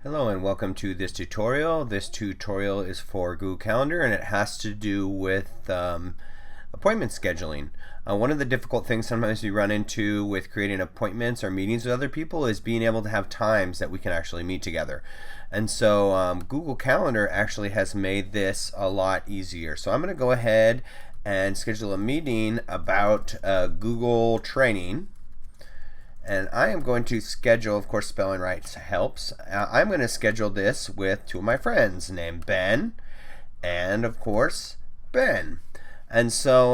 Hello and welcome to this tutorial. This tutorial is for Google Calendar and it has to do with appointment scheduling. One of the difficult things sometimes we run into with creating appointments or meetings with other people is being able to have times that we can actually meet together. And so Google Calendar actually has made this a lot easier. So I'm going to go ahead and schedule a meeting about Google training. And I am going to schedule, of course spelling right helps, I'm going to schedule this with two of my friends named Ben and of course Ben. And so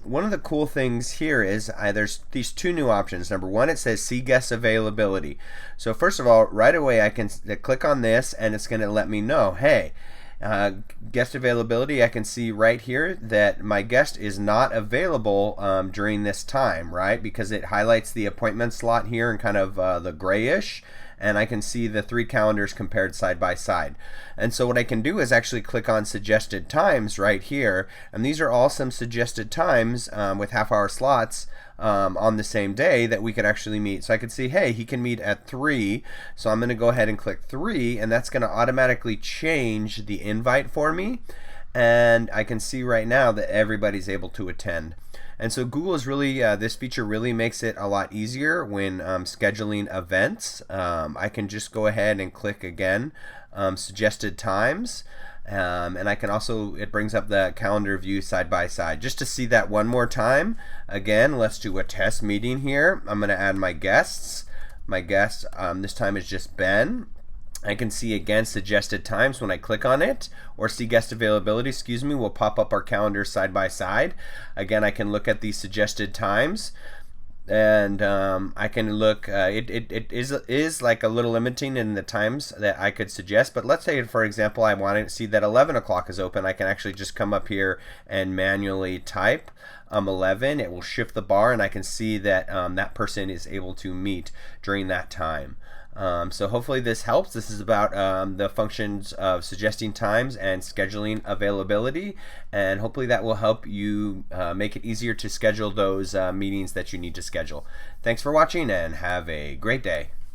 one of the cool things here is there's these two new options. Number one, it says see guest availability. So first of all, right away I can click on this and it's going to let me know, hey, guest availability, I can see right here that my guest is not available during this time, right? Because it highlights the appointment slot here in kind of the grayish, and I can see the three calendars compared side by side. And so what I can do is actually click on suggested times right here, and these are all some suggested times with half-hour slots on the same day that we could actually meet. So I could see, hey, he can meet at 3, so I'm going to go ahead and click 3, and that's going to automatically change the invite for me, and I can see right now that everybody's able to attend. And so Google is really, this feature really makes it a lot easier when scheduling events. I can just go ahead and click again, suggested times, and I can also, it brings up the calendar view side by side. Just to see that one more time, again, let's do a test meeting here. I'm going to add my guests. My guest this time is just Ben. I can see again suggested times when I click on it, or see guest availability, excuse me, will pop up our calendars side by side. Again, I can look at these suggested times, and I can look, it is like a little limiting in the times that I could suggest, but let's say for example I wanted to see that 11 o'clock is open. I can actually just come up here and manually type 11. It will shift the bar and I can see that that person is able to meet during that time. So hopefully this helps. This is about the functions of suggesting times and scheduling availability, and hopefully that will help you make it easier to schedule those meetings that you need to schedule. Thanks for watching and have a great day.